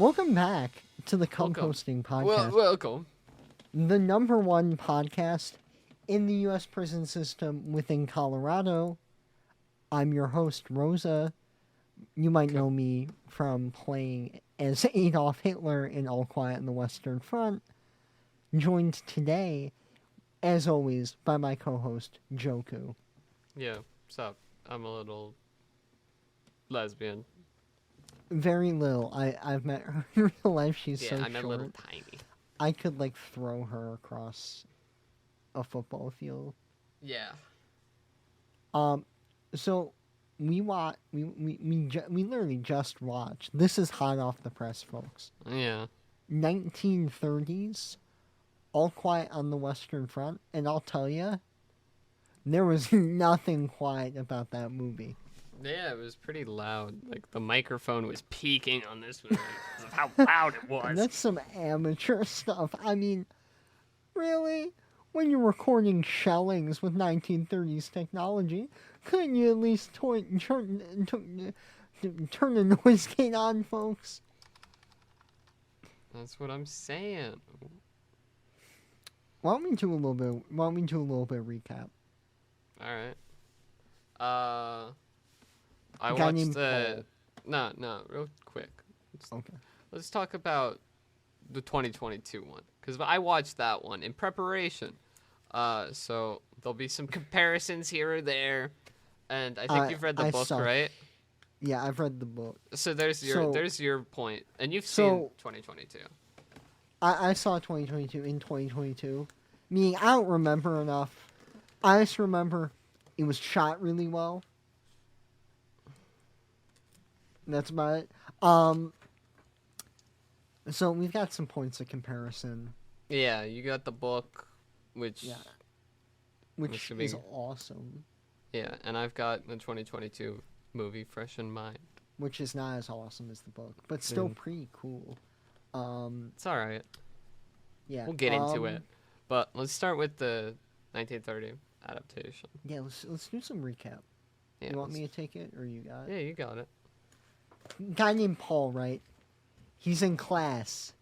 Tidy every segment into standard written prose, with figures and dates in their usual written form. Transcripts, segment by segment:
Welcome back to the Welcome. Cumposting podcast, Welcome. the #1 podcast in the U.S. prison system within Colorado. I'm your host, Rosa. You might know me from playing as Adolf Hitler in All Quiet on the Western Front. Joined today, as always, by my co-host, Joku. Yeah, what's up? I'm a little lesbian. Very little. I've met her in real life. She's so I'm short. a little tiny. I could, throw her across a football field. Yeah. So we literally just watched. This is hot off the press, folks. Yeah. 1930s, All Quiet on the Western Front, and I'll tell you, there was nothing quiet about that movie. Yeah, it was pretty loud. Like, the microphone was peaking on this movie because of how loud it was. That's some amateur stuff. I mean, really? When you're recording shellings with 1930s technology, couldn't you at least turn the noise gate on, folks? That's what I'm saying. Why don't we do a little bit of recap? Alright. I Guy watched named the... No, real quick. Okay. Let's talk about the 2022 one. Because I watched that one in preparation. So there'll be some comparisons here or there. And I think you've read the book, right? Yeah, I've read the book. So there's your point. And you've seen 2022. I saw 2022 in 2022. Meaning, I don't remember enough. I just remember it was shot really well. That's about it. So we've got some points of comparison. Yeah, you got the book, which is awesome. Yeah, and I've got the 2022 movie fresh in mind, which is not as awesome as the book, but still pretty cool. It's all right. Yeah, we'll get into it, but let's start with the 1930 adaptation. Yeah, let's do some recap. Yeah, you want me to take it, or you got it? Yeah, you got it. Guy named Paul, right? He's in class.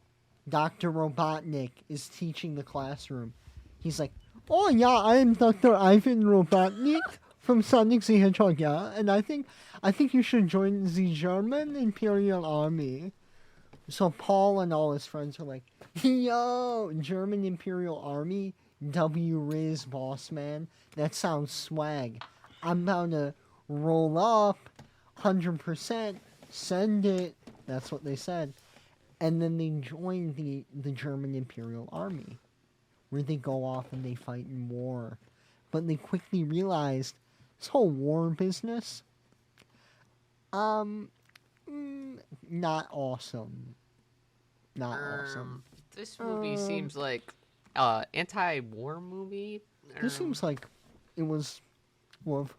Dr. Robotnik is teaching the classroom. He's like, "Oh yeah, I'm Dr. Ivan Robotnik from Sonic the Hedgehog, yeah, and I think you should join the German Imperial Army." So Paul and all his friends are like, "Yo, German Imperial Army, W Riz boss man. That sounds swag. I'm bound to roll up, 100%. Send it." That's what they said. And then they join the German Imperial Army, where they go off and they fight in war. But they quickly realized this whole war business, not awesome. Not awesome. This movie seems like anti-war movie. This seems like it was. Well,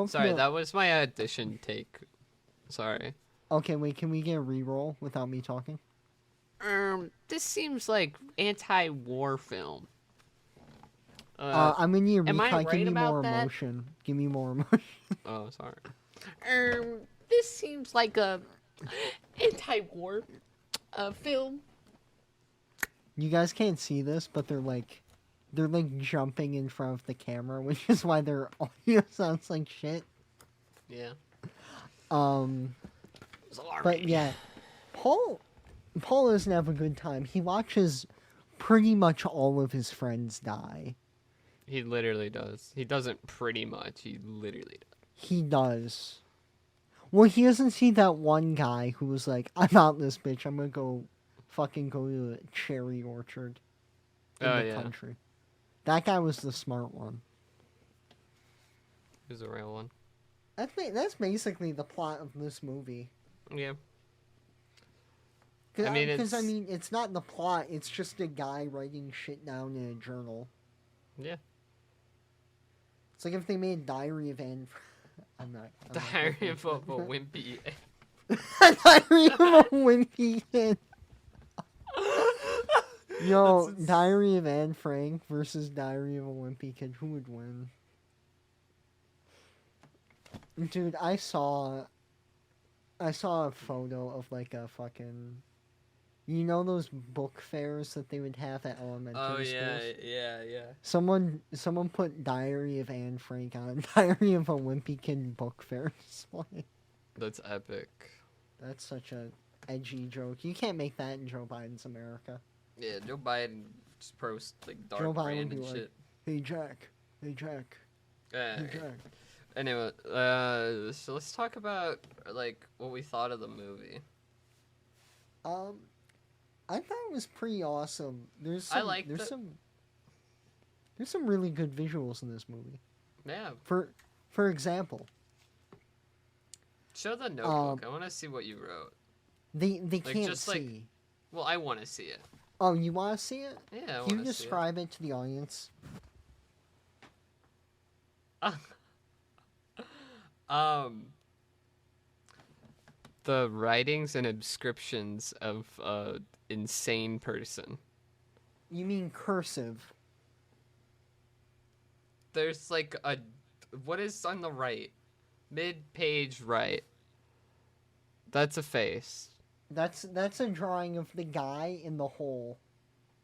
sorry, no. that was my addition take. Sorry. Okay, wait. Can we get a reroll without me talking? This seems like anti-war film. I'm gonna need a am I recap. right Give me about more that? emotion. Give me more emotion. Oh, sorry. This seems like a anti-war film. You guys can't see this, but they're jumping in front of the camera, which is why their audio sounds like shit. Yeah. But yeah, Paul doesn't have a good time. He watches pretty much all of his friends die. He literally does. He doesn't pretty much. He literally does. He does. Well, he doesn't see that one guy who was like, "I'm out this bitch. I'm gonna go to a cherry orchard in the country." That guy was the smart one. He was a real one. That's basically the plot of this movie. Yeah. Because it's not the plot. It's just a guy writing shit down in a journal. Yeah. It's like if they made Diary of Anne. I'm not. Diary of a Wimpy. Diary of a Wimpy Kid. Yo, Diary of Anne Frank versus Diary of a Wimpy Kid. Who would win? Dude, I saw a photo of like a fucking You know those book fairs that they would have at elementary schools? yeah. Someone put Diary of Anne Frank on Diary of a Wimpy Kid book fair display. That's epic. That's such a edgy joke. You can't make that in Joe Biden's America. Yeah, Joe Biden just posts like Joe dark Biden brand would and be shit. Hey Jack. Hey Jack. Hey Jack. Anyway, so let's talk about like what we thought of the movie. I thought it was pretty awesome. There's some really good visuals in this movie. Yeah. For example, show the notebook. I want to see what you wrote. They Like, can't just, see. like, well, I want to see it. Oh, you want to see it? Yeah, I Can you want to see it. describe it to the audience? The writings and inscriptions of a insane person. You mean cursive? There's like a, what is on the right? Mid-page right. That's a face. That's a drawing of the guy in the hole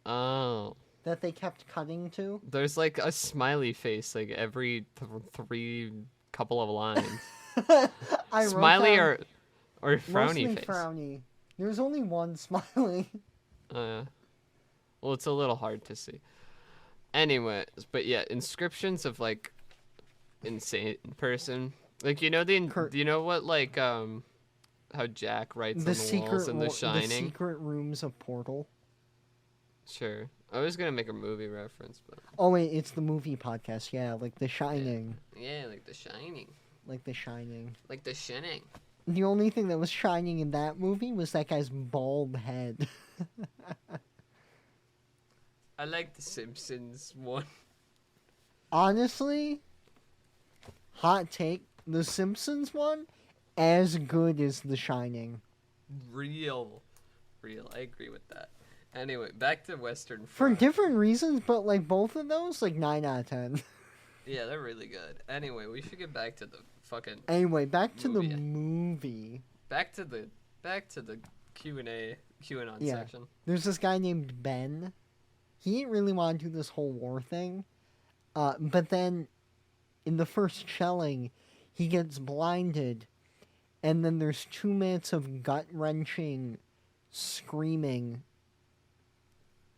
Oh. that they kept cutting to. There's like a smiley face like every three couple of lines. I Smiley wrote down or frowny mostly face. frowny. There's only one smiley. Well, it's a little hard to see. Anyway, but yeah, inscriptions of like insane person. Like you know you know what like how Jack writes on the walls in The Shining. The secret rooms of Portal. Sure, I was gonna make a movie reference, but oh wait, it's the movie podcast. Yeah, like The Shining. Yeah, like The Shining. Like The Shining. Like The Shining. The only thing that was shining in that movie was that guy's bald head. I like The Simpsons one. Honestly, hot take, The Simpsons one, as good as The Shining. Real. I agree with that. Anyway, back to Western For Front. different reasons, but like both of those, like 9 out of 10. Yeah, they're really good. Anyway, we should get back to the fucking Anyway, back to movie. the movie. Back to the Q&A Yeah. section. There's this guy named Ben. He didn't really want to do this whole war thing. But then in the first shelling, he gets blinded. And then there's 2 minutes of gut-wrenching screaming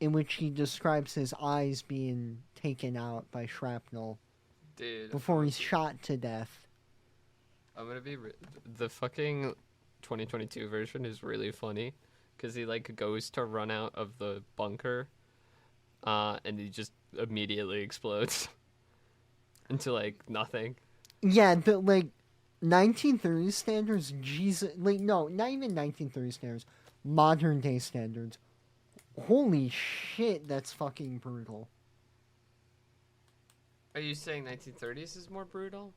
in which he describes his eyes being taken out by shrapnel. Dude. Before he's shot to death. I'm gonna be... the fucking 2022 version is really funny. Because he, like, goes to run out of the bunker. And he just immediately explodes. Into, like, nothing. Yeah, the, like, 1930s standards, Jesus... Like, no, not even 1930s standards. Modern day standards. Holy shit, that's fucking brutal. Are you saying 1930s is more brutal?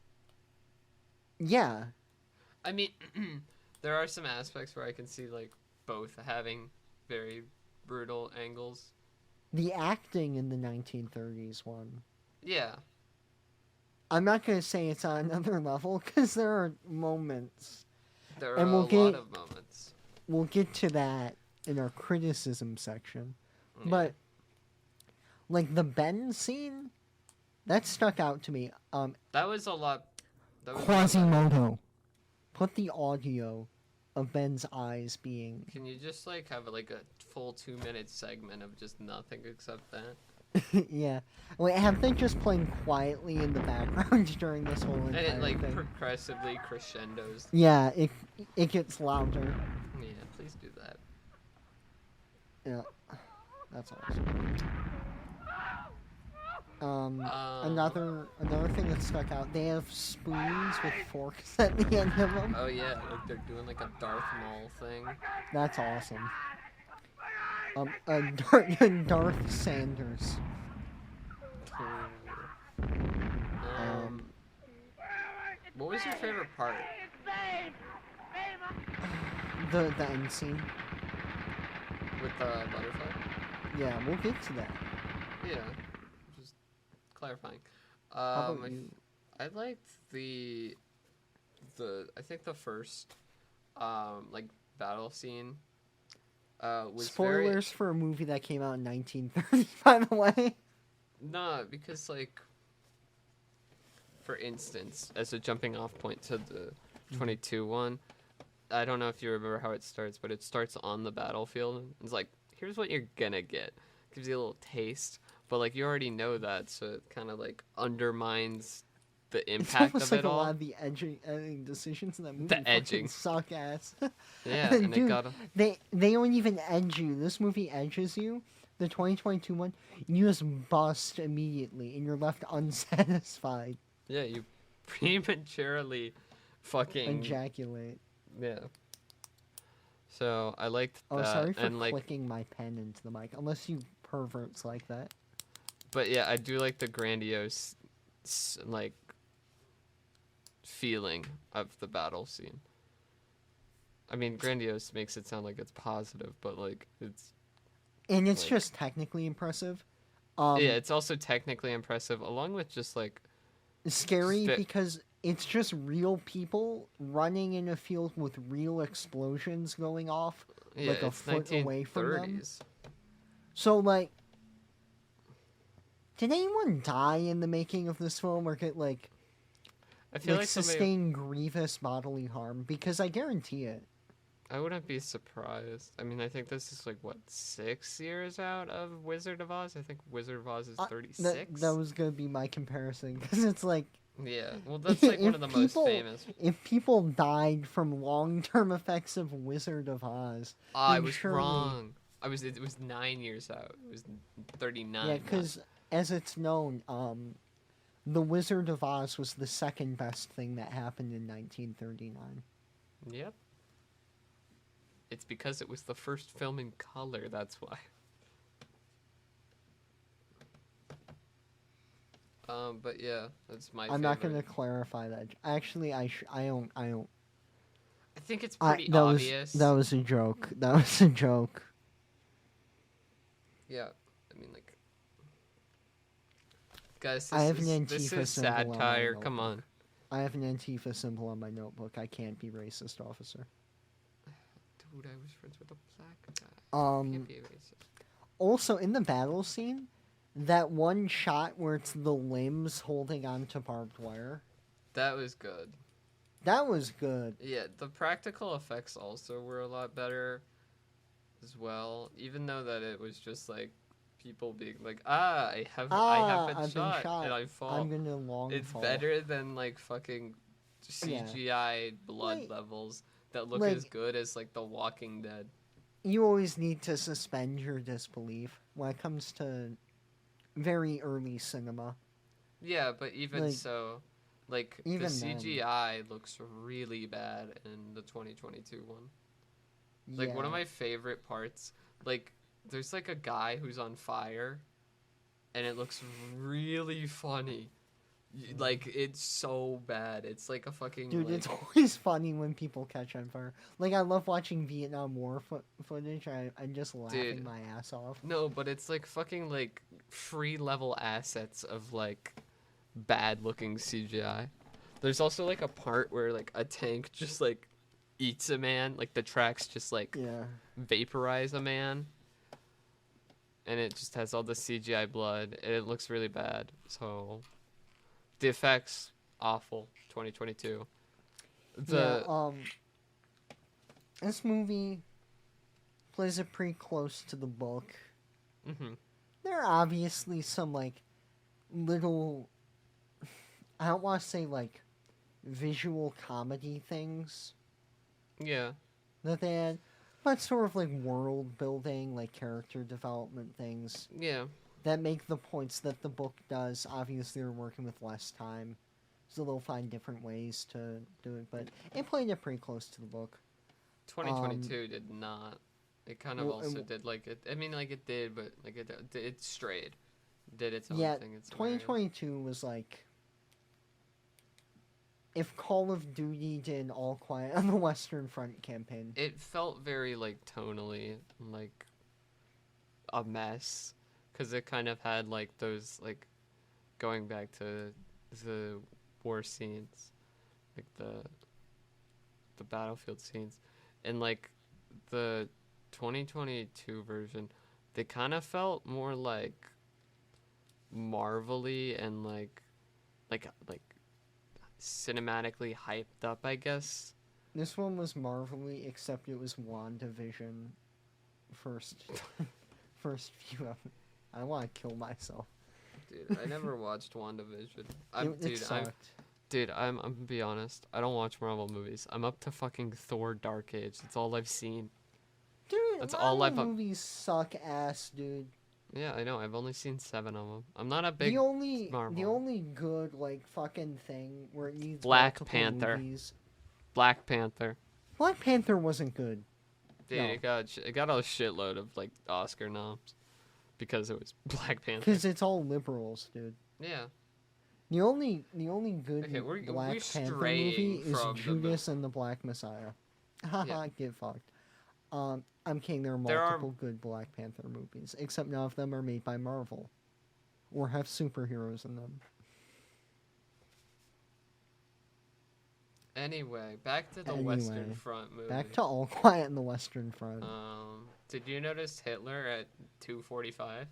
Yeah. I mean, there are some aspects where I can see, like, both having very brutal angles. The acting in the 1930s one. Yeah. I'm not going to say it's on another level, because there are moments. There are a lot of moments. We'll get to that in our criticism section. Yeah. But, like, the Ben scene, that stuck out to me. That was a lot... Quasimodo. Put the audio of Ben's eyes being... Can you just, like, have, like, a full 2-minute segment of just nothing except that? Yeah. Wait, have they just playing quietly in the background during this whole entire And it, like, thing? progressively crescendos. Yeah, it gets louder. Yeah, please do that. Yeah. That's awesome. Another thing that stuck out, they have spoons with forks at the end of them. Oh, yeah, like, they're doing, like, a Darth Maul thing. That's awesome. Darth Sanders. What was your favorite part? The end scene. With the butterfly? Yeah, we'll get to that. Yeah, just clarifying. How about you? I liked the I think the first like battle scene Was Spoilers for a movie that came out in 1930, by the way. Nah, because like, for instance, as a jumping off point to the 22 one, I don't know if you remember how it starts, but it starts on the battlefield. It's like, here's what you're gonna get. Gives you a little taste, but like you already know that, so it kind of like undermines the impact It's almost of like it a all. lot of the editing decisions in that movie The edging. suck ass. Yeah, And and dude, it got they don't even edge you. This movie edges you. The 2022 one, you just bust immediately, and you're left unsatisfied. yeah, you prematurely fucking Ejaculate. yeah. So I liked Oh, that, sorry for and like, clicking my pen into the mic. Unless you perverts like that. but yeah, I do like the grandiose, like, feeling of the battle scene. I mean, grandiose makes it sound like it's positive, but like it's And it's like, just technically impressive. yeah, it's also technically impressive, along with just like Scary Spe- because it's just real people running in a field with real explosions going off, yeah, like a it's foot away from them. 1930s. So, like, did anyone die in the making of this film or get like I feel like somebody. sustain grievous bodily harm? Because I guarantee it. I wouldn't be surprised. I mean, I think this is like what 6 years out of Wizard of Oz. I think Wizard of Oz is 36. That was gonna be my comparison because it's like Yeah, well, that's like one of the most famous. if people died from long-term effects of Wizard of Oz, I then was surely- wrong. It was 9 years out. It was 39. Yeah, because as it's known, The Wizard of Oz was the second best thing that happened in 1939. Yep. It's because it was the first film in color. That's why. But yeah, that's my. I'm not favorite. gonna clarify that. Actually, I don't. I think it's pretty That obvious. that was a joke. That was a joke. Yeah, I mean, like, guys, I have this an is Antifa symbol on my satire. Come notebook. on, I have an Antifa symbol on my notebook. I can't be racist, officer. dude. I was friends with a black guy. Can't be a racist. Also, in the battle scene, that one shot where it's the limbs holding onto barbed wire, That was good. that was good. Yeah, the practical effects also were a lot better as well. Even though that it was just like people being like, I have been I've shot, been shot. and I fall. I'm gonna long It's fall. better than like fucking CGI blood Like- levels that look like- as good as like The Walking Dead. You always need to suspend your disbelief when it comes to very early cinema. Yeah, but even Like- so, like the Even then. CGI looks really bad in the 2022 one. Like one of Yeah. my favorite parts, like there's like a guy who's on fire, and it looks really funny. Like it's so bad. It's like a fucking Dude, like, it's always funny when people catch on fire. Like, I love watching Vietnam War footage. I'm just laughing Dude. my ass off. no, but it's like fucking like free level assets of like bad looking CGI. There's also like a part where like a tank just like eats a man, like the tracks just like Yeah. vaporize a man, and it just has all the CGI blood, and it looks really bad. So the effects awful. 2022. This movie plays it pretty close to the book. Mm-hmm. There are obviously some, like, little, I don't want to say, like, visual comedy things Yeah. that they had, but sort of, like, world building, like, character development things Yeah. that make the points that the book does. Obviously, they're working with less time, so they'll find different ways to do it, but it played it pretty close to the book. 2022 did not. It kind of well, also did like it. I mean, like it did, but like it strayed. Did its own Yeah, thing. Its own 2022 was like if Call of Duty did All Quiet on the Western Front campaign. area. It felt very like tonally like a mess, because it kind of had like those like going back to the war scenes, like the battlefield scenes, and like the 2022 version, they kind of felt more like Marvel-y and like cinematically hyped up, I guess. This one was Marvel-y, except it was WandaVision. First few episodes. I want to kill myself. Dude, I never watched WandaVision. It sucked. I'm gonna be honest. I don't watch Marvel movies. I'm up to fucking Thor: Dark Age. That's all I've seen. Dude, That's Marvel all I've. movies suck ass, dude. Yeah, I know. I've only seen 7 of them. I'm not a big The only Marvel. good like fucking thing where it needs Black multiple Panther. movies. Black Panther. Black Panther wasn't good. Dude, No. it got a shitload of like Oscar noms because it was Black Panther. Because it's all liberals, dude. Yeah. The only good Okay, we're Black Panther straying movie is from the Judas and the Black Messiah. Haha, Yeah. get fucked. I'm kidding. There are There are- multiple good Black Panther movies, except none of them are made by Marvel, or have superheroes in them. Anyway, back to the Anyway, Western Front movie. Back to All Quiet on the Western Front. Did you notice Hitler at 2:45?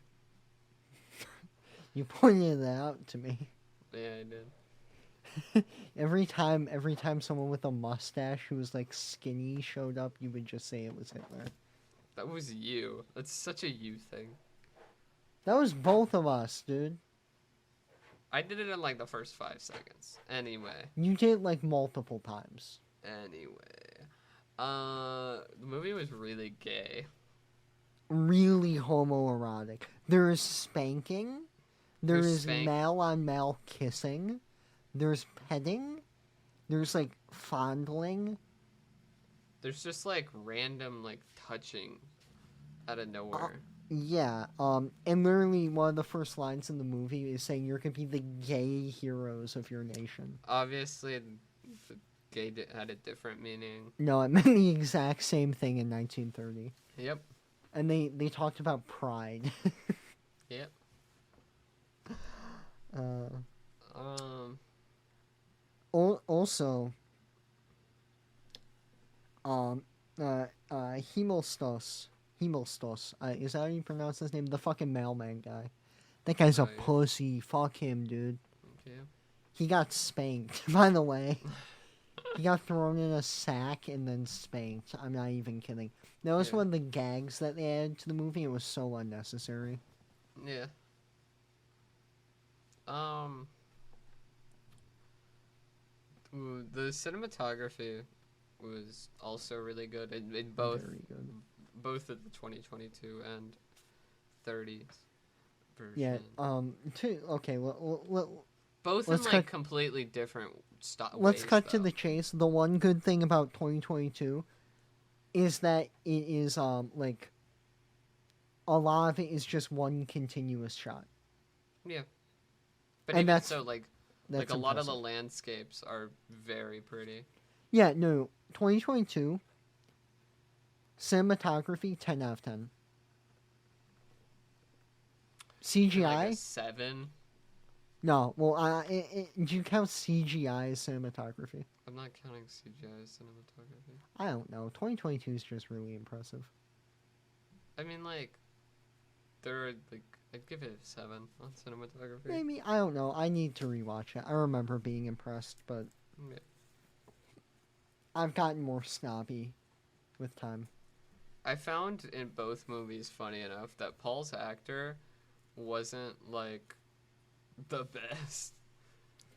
You pointed it out to me. Yeah, I did. Every time someone with a mustache who was like skinny showed up, you would just say it was Hitler. That was you. That's such a you thing. That was both of us, dude. I did it in like the first 5 seconds. Anyway. You did it like multiple times. The movie was really gay. Really homoerotic. There is spanking. There There's is spank- male on male kissing. There's petting. There's like fondling. There's just like random like touching out of nowhere. Yeah. And literally one of the first lines in the movie is saying you're gonna be the gay heroes of your nation. Obviously, the gay had a different meaning. No, it meant the exact same thing in 1930. Yep. And they talked about pride. Yep. Also, Hemostos. Is that how you pronounce his name? The fucking mailman guy. That guy's a Oh, yeah. pussy. Fuck him, dude. Okay. He got spanked, by the way. He got thrown in a sack and then spanked. I'm not even kidding. That was Yeah. one of the gags that they added to the movie. It was so unnecessary. Yeah. The cinematography was also really good in both Very good. both of the 2022 and 30s version. Yeah. Okay. Both let's in like cut- completely different Let's ways, cut to though. the chase. The one good thing about 2022 is that it is like a lot of it is just one continuous shot. Yeah. But And even that's- so, like That's a lot of the impressive. landscapes are very pretty. Yeah, no, 2022 cinematography 10 out of 10. CGI? Like a 7. No, well, do you count CGI as cinematography? I'm not counting CGI as cinematography. I don't know. 2022 is just really impressive. I mean, like, there are like I'd give it a 7 on cinematography. Maybe, I don't know. I need to rewatch it. I remember being impressed, but Yeah. I've gotten more snobby with time. I found in both movies, funny enough, that Paul's actor wasn't like the best.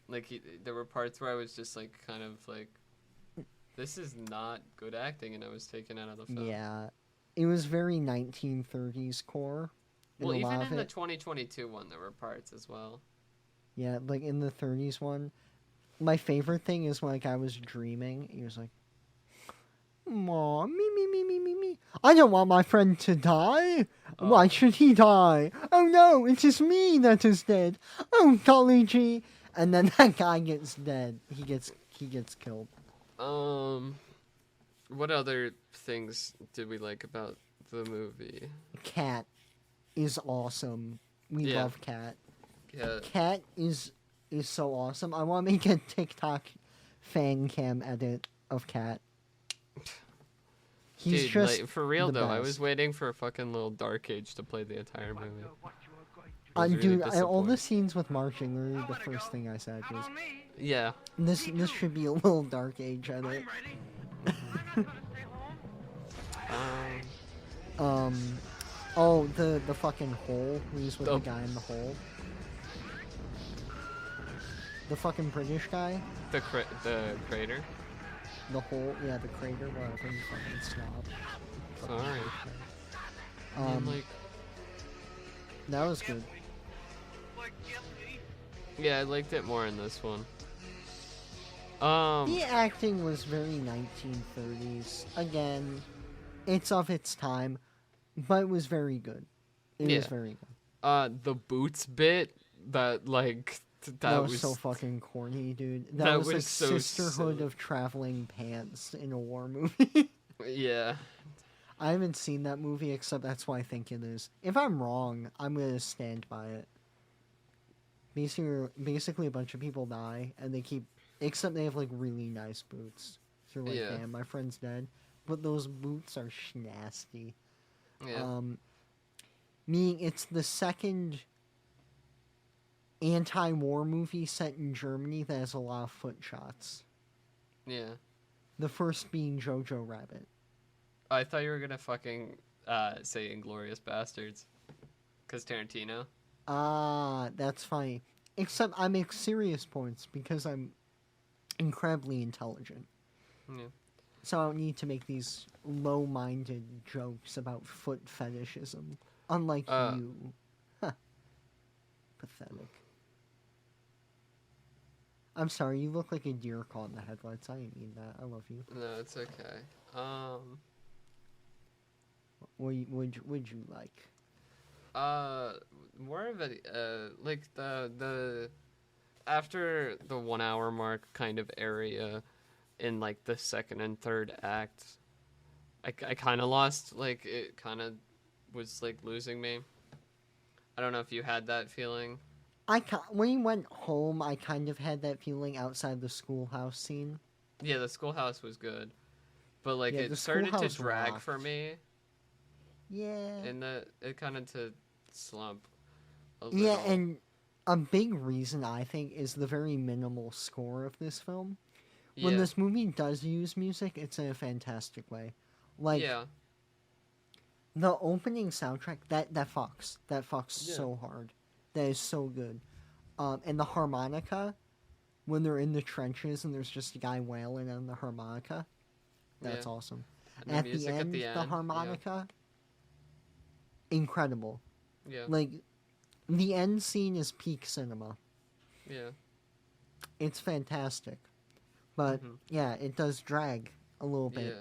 Like there were parts where I was just like kind of like, this is not good acting, and I was taken out of the film. Yeah. It was very 1930s core. Well, a lot even of in the it. 2022 one, there were parts as well. Yeah, like in the 30s one. My favorite thing is when like I was dreaming, he was like, "Aw, me. I don't want my friend to die. Why Oh. should he die? Oh no, it is me that is dead. Oh golly gee." And then that guy gets dead. He gets killed. What other things did we like about the movie? Cat is awesome. We Yeah. love Cat. Yeah. Cat is so awesome. I want to make a TikTok fan cam edit of Cat. He's Dude, just like, for real the though, I best. was waiting for a fucking little Dark Age to play the entire movie. I was really Dude, all the disappointed. scenes with marching, literally the first thing I said was, Yeah. this should be a little Dark Age edit. Oh, the fucking hole. Where he's with the guy in the hole. The fucking British guy. The crater. The hole, yeah, the crater, whatever. You fucking snob. Sorry. Like, that was good. yeah, I liked it more in this one. The acting was very 1930s. Again, it's of its time, but it was very good. It was very good. The boots bit that like that was so fucking corny, dude. That was like so Sisterhood silly. Of Traveling Pants in a war movie. Yeah. I haven't seen that movie, except that's what I think it is. If I'm wrong, I'm gonna stand by it. Basically a bunch of people die, and they keep... Except they have, like, really nice boots. So like, yeah. damn, my friend's dead. But those boots are nasty. Yeah. Meaning it's the second anti-war movie set in Germany that has a lot of foot shots. Yeah. The first being Jojo Rabbit. I thought you were gonna fucking say Inglourious Bastards. Cause Tarantino. That's funny. Except I make serious points because I'm incredibly intelligent. Yeah. So I don't need to make these low-minded jokes about foot fetishism. Unlike you. Huh. Pathetic. I'm sorry, you look like a deer caught in the headlights. I didn't mean that. I love you. No, it's okay. What would you like? More of a like the after the 1 hour mark kind of area in like the second and third act, I kind of lost, like it kind of was like losing me. I don't know if you had that feeling. When he went home, I kind of had that feeling outside the schoolhouse scene. Yeah, the schoolhouse was good, but like Yeah, it started to drag rocked. for me. Yeah. And it kind of to slump a little. Yeah, and a big reason I think is the very minimal score of this film. When this movie does use music, it's in a fantastic way. Like, the opening soundtrack, that fucks so hard. That is so good. And the harmonica, when they're in the trenches and there's just a guy wailing on the harmonica, that's awesome. And at the end, the harmonica, incredible. Yeah. Like, the end scene is peak cinema. Yeah. It's fantastic. But, yeah, it does drag a little bit.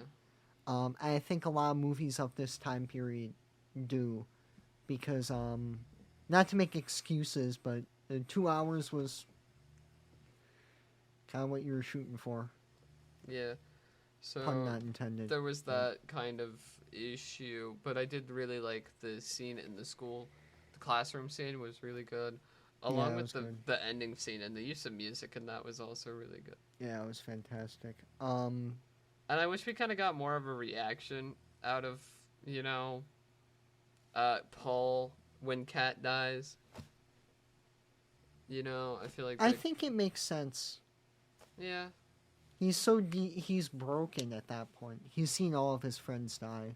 Yeah. I think a lot of movies of this time period do. Because, not to make excuses, but 2 hours was kind of what you were shooting for. Yeah. So pun not intended. There was that kind of issue, but I did really like the scene in the school. The classroom scene was really good, along with the ending scene, and the use of music, and that was also really good. Yeah, it was fantastic. And I wish we kind of got more of a reaction out of, Paul when Kat dies. I feel like... I think it makes sense. Yeah. He's he's broken at that point. He's seen all of his friends die.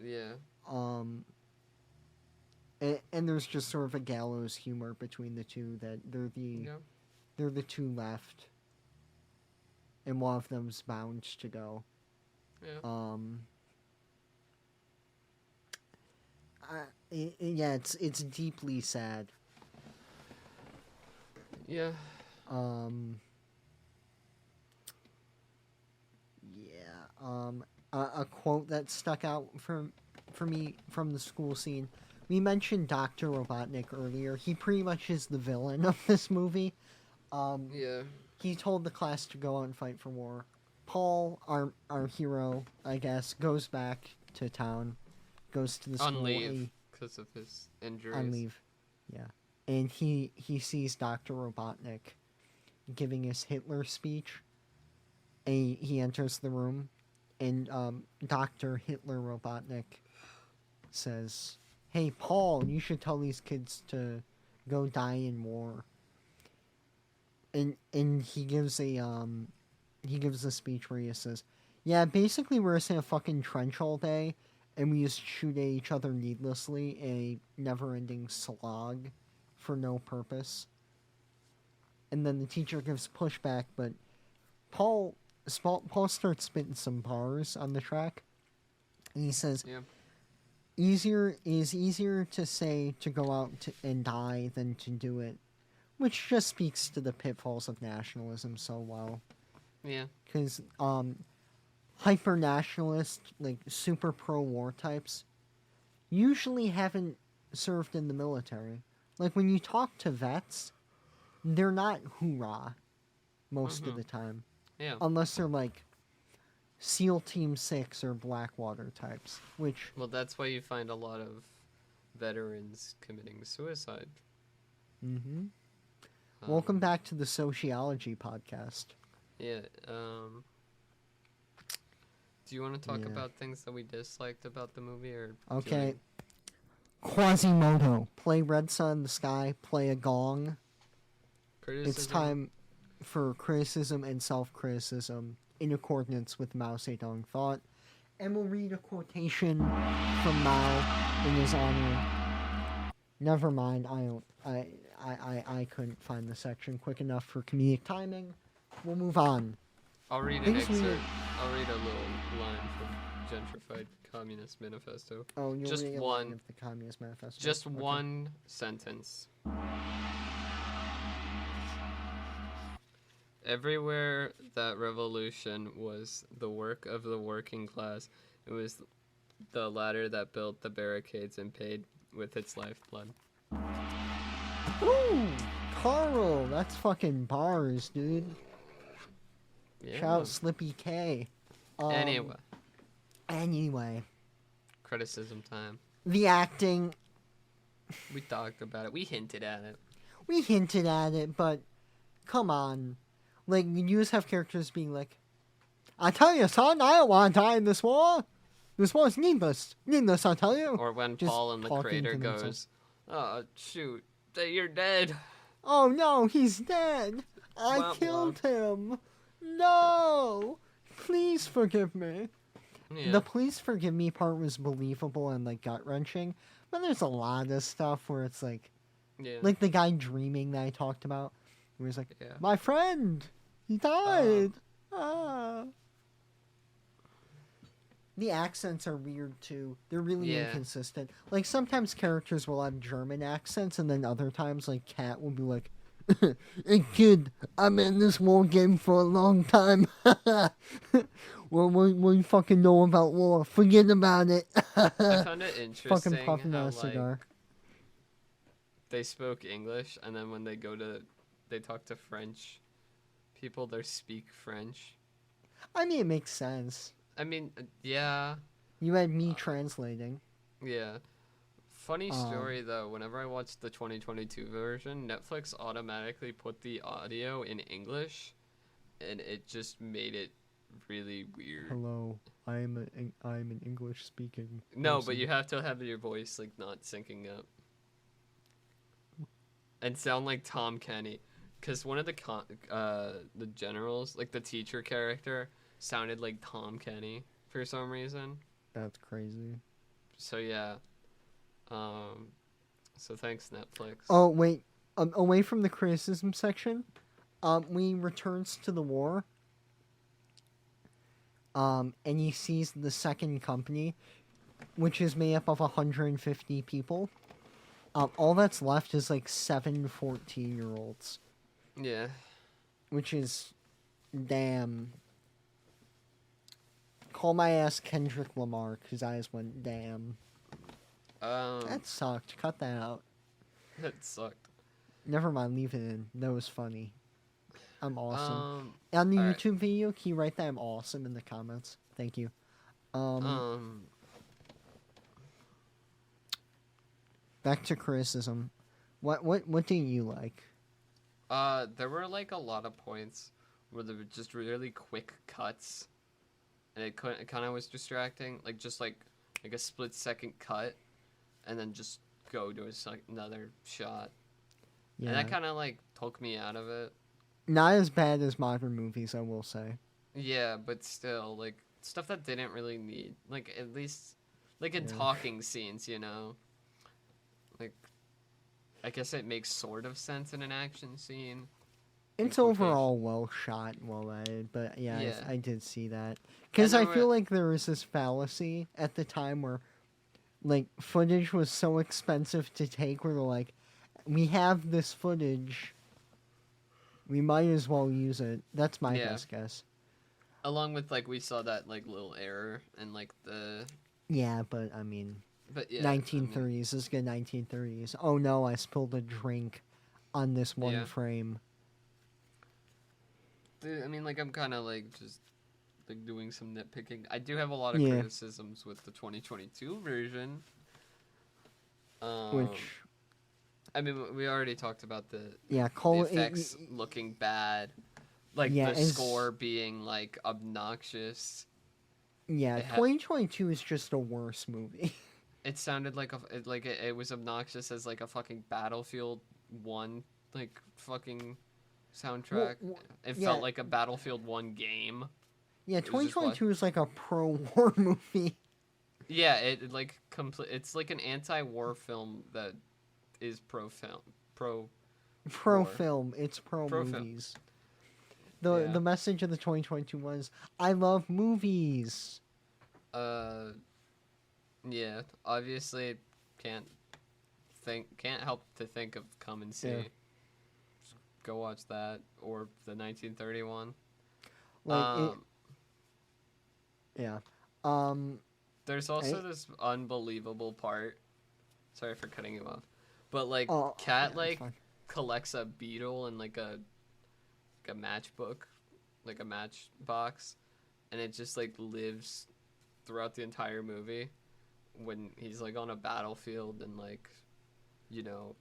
Yeah. And there's just sort of a gallows humor between the two, that they're the two left. And one of them's bound to go. Yeah. It's deeply sad. Yeah. A quote that stuck out for me from the school scene. We mentioned Dr. Robotnik earlier. He pretty much is the villain of this movie. Yeah. He told the class to go out and fight for war. Paul, our hero, I guess, goes back to town, goes to the school. On leave because of his injuries. On leave, yeah. And he sees Dr. Robotnik giving his Hitler speech. And he enters the room, And Dr. Hitler Robotnik says, "Hey, Paul, you should tell these kids to go die in war." And he gives a speech where he says, "Yeah, basically we're just in a fucking trench all day, and we just shoot at each other needlessly in a never-ending slog for no purpose." And then the teacher gives pushback, but Paul starts spitting some bars on the track, and he says, Yeah. Easier to say to go out and die than to do it," which just speaks to the pitfalls of nationalism so well. Yeah. Because hyper nationalist, like super pro war types, usually haven't served in the military. Like when you talk to vets, they're not hoorah most of the time. Yeah. Unless they're like SEAL Team 6 or Blackwater types, which... Well, that's why you find a lot of veterans committing suicide. Mm-hmm. Welcome back to the Sociology podcast. Yeah, do you want to talk about things that we disliked about the movie, or... Okay. Quasimodo. Play Red Sun in the Sky, play a gong. Criticism? It's time for criticism and self-criticism in accordance with Mao Zedong thought. And we'll read a quotation from Mao in his honor. Never mind, I couldn't find the section quick enough for comedic timing. We'll move on. I'll read an excerpt. I'll read a little line from Gentrified Communist Manifesto. Oh, you're just reading a one line of the Communist Manifesto. Just Okay. one sentence. Everywhere that revolution was the work of the working class, it was the latter that built the barricades and paid with its lifeblood. Ooh, Carl, that's fucking bars, dude. Yeah. Shout out Slippy K. Anyway. Criticism time. The acting. We talked about it. We hinted at it, but come on. Like, you just have characters being like, "I tell you, son, I don't want to die in this war. This war's needless. Needless, I tell you." Or when Just Paul in the talking crater to goes, themselves. "Oh, shoot, you're dead." "Oh no, he's dead. I Womp killed him. No. Please forgive me." Yeah. The "please forgive me" part was believable and like gut-wrenching, but there's a lot of stuff where it's like the guy dreaming that I talked about, where he's like, "My friend, he died." The accents are weird too. They're really inconsistent. Like sometimes characters will have German accents, and then other times like Kat will be like, "Hey kid, I'm in this war game for a long time. Well, what do you fucking know about war? Forget about it." I found it interesting Fucking puffing how, a cigar. They spoke English, and then when they talk to French people, they speak French. I mean, it makes sense. I mean, yeah. You had me translating. Yeah. Funny story, though, whenever I watched the 2022 version, Netflix automatically put the audio in English, and it just made it really weird. "Hello, I'm an English speaking No, person." but you have to have your voice, like, not syncing up. And sound like Tom Kenny. Because one of the generals, like the teacher character, sounded like Tom Kenny for some reason. That's crazy. So, yeah. So thanks, Netflix. Oh, wait. Away from the criticism section, we returns to the war. And he sees the second company, which is made up of 150 people. All that's left is like 7 14-year-olds. Yeah. Which is, damn. Call my ass Kendrick Lamar, because I just went, damn. That sucked. Cut that out. That sucked. Never mind, leave it in. That was funny. I'm awesome. On On the YouTube video, can you write that I'm awesome in the comments? Thank you. Back to criticism. What didn't you like? There were like a lot of points where there were just really quick cuts, and it kind of was distracting. Like just like a split-second cut, and then just go to another shot. Yeah. And that kind of like took me out of it. Not as bad as modern movies, I will say. Yeah, but still, like stuff that didn't really need, like at least, like in Yeah. talking scenes, you know. Like, I guess it makes sort of sense in an action scene. It's overall well shot, well edited, but yeah, Yeah. I did see that. Because And I there feel were- like there was this fallacy at the time where, like, footage was so expensive to take where they're like, we have this footage, we might as well use it. That's my Yeah. best guess. Along with like we saw that like little error and like the. Yeah, but I mean, But yeah. 1930s, this is good 1930s. Oh no, I spilled a drink on this one Yeah. frame. Dude, I mean, like I'm kind of like just like doing some nitpicking. I do have a lot of Yeah. criticisms with the 2022 version. Which, I mean, we already talked about the yeah, the effects looking bad, like Yeah, the it's- score being like obnoxious. yeah, it ha- 2022 is just a worse movie. It sounded like it was obnoxious as like a fucking Battlefield 1 like fucking soundtrack. It yeah. felt like a Battlefield 1 game. Yeah, was just like- 2022 is like a pro-war movie. Yeah, it like it's like an anti-war film that is pro-film. War. Pro-film, it's Pro-film. pro-movies. The Yeah. the message of the 2022 was, I love movies. Yeah, obviously can't help to think of Come and See. Yeah. Just go watch that or the 1931. Like, yeah. There's also I- this unbelievable part. Sorry for cutting you off. But like Oh, Cat yeah, like it's fine. collects a beetle in like a matchbook, like a matchbox, and it just like lives throughout the entire movie when he's like on a battlefield and like, you know,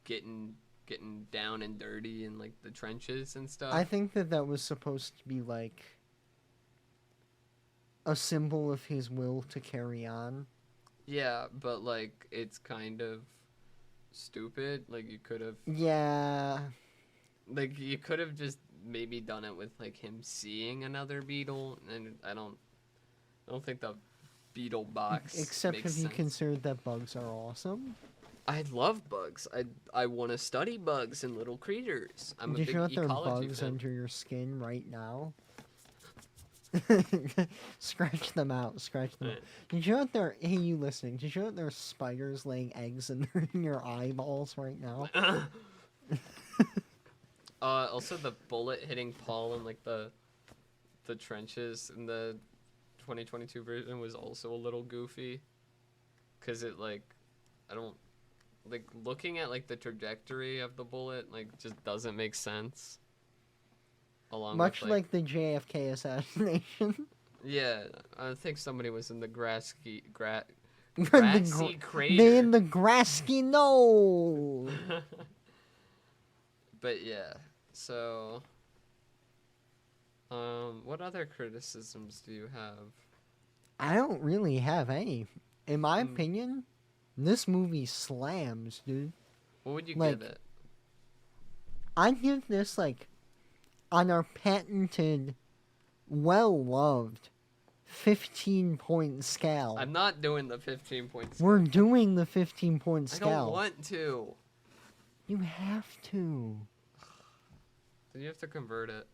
getting down and dirty in like the trenches and stuff. I think that was supposed to be like a symbol of his will to carry on. Yeah, but like it's kind of stupid. Like you could have Yeah. just maybe done it with like him seeing another beetle, and I don't think the beetle box Except makes if you sense. consider that bugs are awesome. I love bugs. I want to study bugs and little creatures. I'm a Did big you know that there are ecology bugs fan. under your skin right now? Scratch them out. Scratch them out. Right. Did you know that there? Hey, you listening? Did you know that there are spiders laying eggs in your eyeballs right now? Also the bullet hitting Paul in like the trenches in the 2022 version was also a little goofy, cause it like I don't like looking at like the trajectory of the bullet like just doesn't make sense. Along Much with, like the JFK assassination. yeah, I think somebody was in the grassy The crater. They in the grassy knoll. But yeah, so what other criticisms do you have? I don't really have any. In my Mm. opinion, this movie slams, dude. What would you Like, give it? I'd give this like on our patented, well-loved 15-point scale. I'm not doing the 15 points. We're doing the 15-point I scale. don't want to. You have to. Then you have to convert it.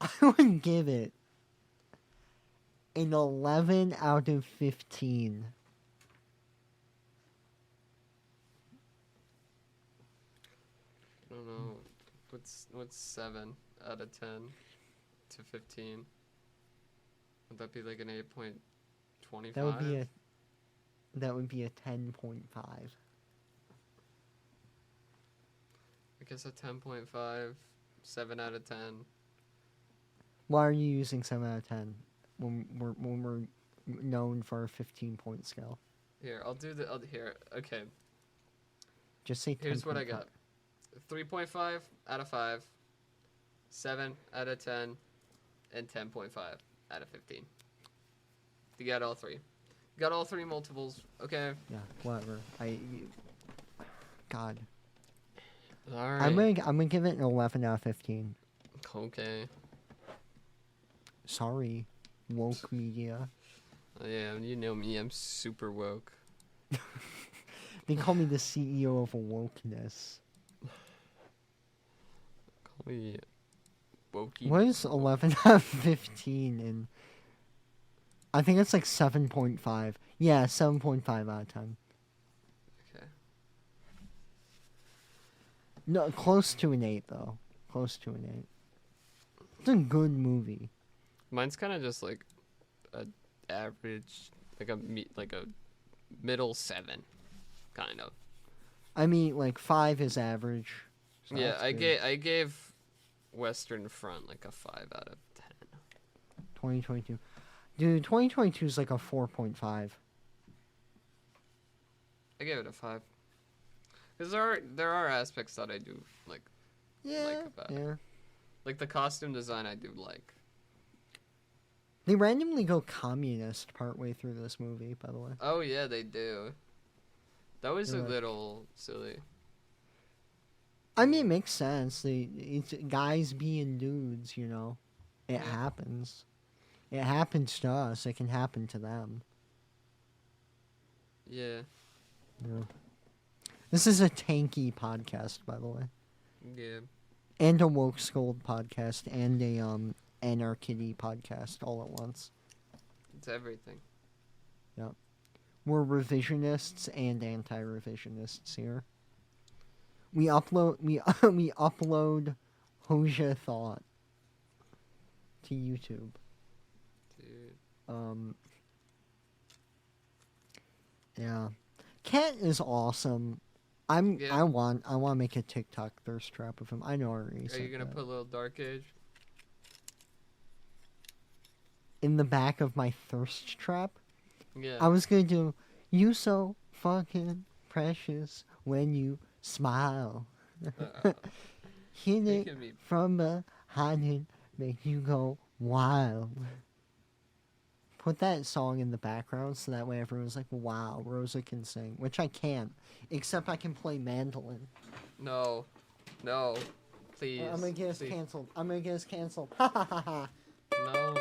I would give it an 11 out of 15. I don't know. What's 7 out of 10 to 15? Would that be like an 8.25? That would be a 10.5. I guess a 10.5, 7 out of 10. Why are you using 7 out of 10 when we're known for a 15-point scale? Here, I'll do the here. Okay, Just say 10.5. here's what I got. 3.5 out of 5, 7 out of 10, and 10.5. out of 15. You got all three. You got all three multiples. Okay. Yeah, whatever. God. All right. I'm gonna give it an 11 out of 15. Okay. Sorry, woke media. Yeah, you know me. I'm super woke. They call me the CEO of wokeness. Call me wokey. What is 11 out of 15 in... I think it's like 7.5. Yeah, 7.5 out of 10. Okay. No, close to an 8, though. Close to an 8. It's a good movie. Mine's kind of just like a average, like a middle 7, kind of. I mean, like 5 is average. So Yeah, that's I good. gave Western Front like a 5 out of 10. 2022. Dude, 2022 is like a 4.5. I gave it a 5. Because there are aspects that I do like about it. Yeah. Like the costume design I do like. They randomly go communist partway through this movie, by the way. Oh yeah, they do. That was They're a like- little silly. I mean, it makes sense. It's guys being dudes, you know. It Yeah. happens. It happens to us. It can happen to them. Yeah. Yeah. This is a tanky podcast, by the way. Yeah. And a woke scold podcast and a anarchy podcast all at once. It's everything. We're revisionists and anti-revisionists here. We upload we upload Hoja Thought to YouTube. Dude. Yeah. Cat is awesome. Yeah. I want to make a TikTok thirst trap of him. I know I already Are said you gonna that. put a little Dark Age? In the back of my thirst trap? Yeah. I was gonna do you so fucking precious when you smile. Hit it Making me from behind and make you go wild. Put that song in the background so that way everyone's like, wow, Rosa can sing. Which I can't. Except I can play mandolin. No, please. I'm gonna get us please. canceled. I'm gonna get us canceled. Ha ha ha ha. No.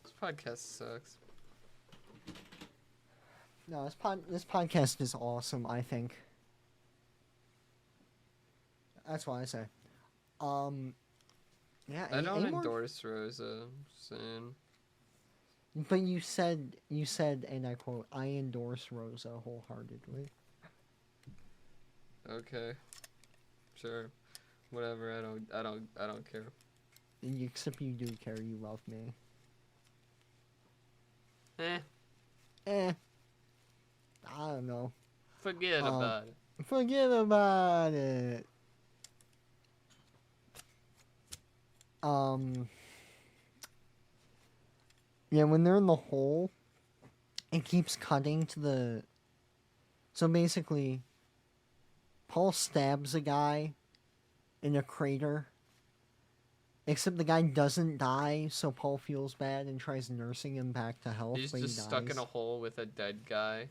This podcast sucks. No, this podcast is awesome, I think. That's what I say. Yeah, I don't any more- endorse Rosa. Just saying. But you said, and I quote, I endorse Rosa wholeheartedly. Okay. Sure. Whatever. I don't care. Except you do care, you love me. Eh. I don't know. Forget about it. Forget about it. Yeah, when they're in the hole, it keeps cutting to the... So basically, Paul stabs a guy in a crater. Except the guy doesn't die, so Paul feels bad and tries nursing him back to health, He's but just he dies. stuck in a hole with a dead guy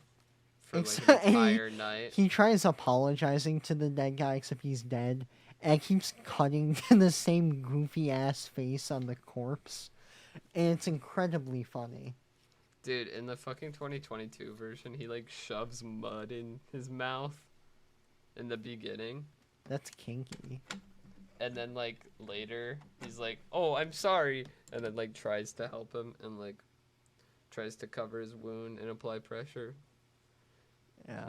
for like Except- an and he- entire night. He tries apologizing to the dead guy, except he's dead. And it keeps cutting to the same goofy ass face on the corpse. And it's incredibly funny. Dude, in the fucking 2022 version, he like shoves mud in his mouth in the beginning. That's kinky. And then like later, he's like, "Oh, I'm sorry," and then like tries to help him and like tries to cover his wound and apply pressure. Yeah.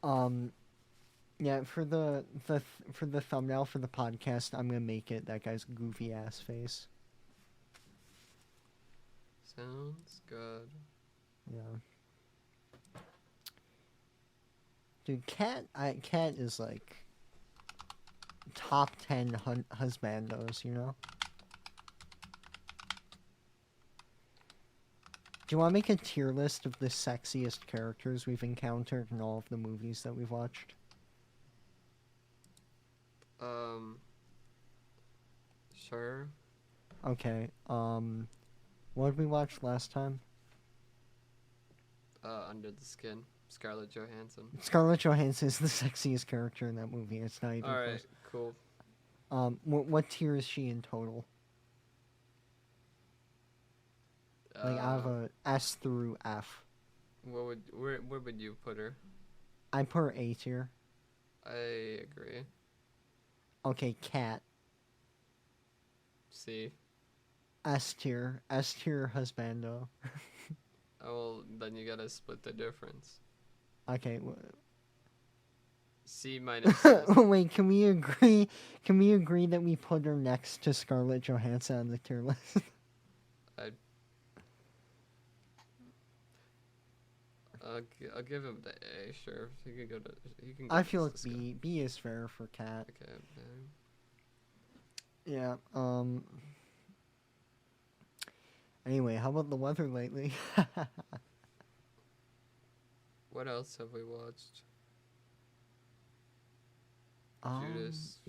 So, Yeah, for the thumbnail for the podcast, I'm gonna make it that guy's goofy ass face. sounds good. Yeah. Dude, Cat is like top 10 husbandos, you know? Do you want to make a tier list of the sexiest characters we've encountered in all of the movies that we've watched? Sure. Okay. What did we watch last time? Under the Skin, Scarlett Johansson. Scarlett Johansson is the sexiest character in that movie. It's not even All right, close. cool. What tier is she in total? Like I have a S through F. Where would you put her? I put her A tier. I agree. Okay, Cat. C. S tier. S tier husbando. Oh, well, then you gotta split the difference. Okay. C minus. S. Wait, can we agree? Can we agree that we put her next to Scarlett Johansson on the tier list? I'll give him the A, sure. He can go to. He can. Go I to feel like Cisco. B is fair for Cat. Okay. Yeah. Anyway, how about the weather lately? What else have we watched? Judas.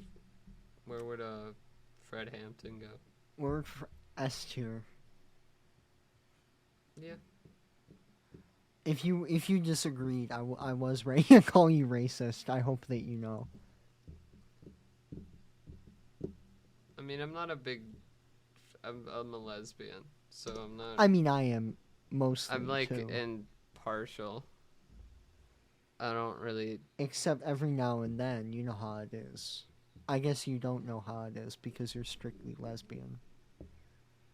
Where would Fred Hampton go? Word for S tier. Yeah. If you disagreed, I was ready to call you racist. I hope that you know. I mean, I'm not a big. I'm a lesbian, so I'm not. I mean, I am mostly. I'm like too. impartial. I don't really. Except every now and then, you know how it is. I guess you don't know how it is because you're strictly lesbian.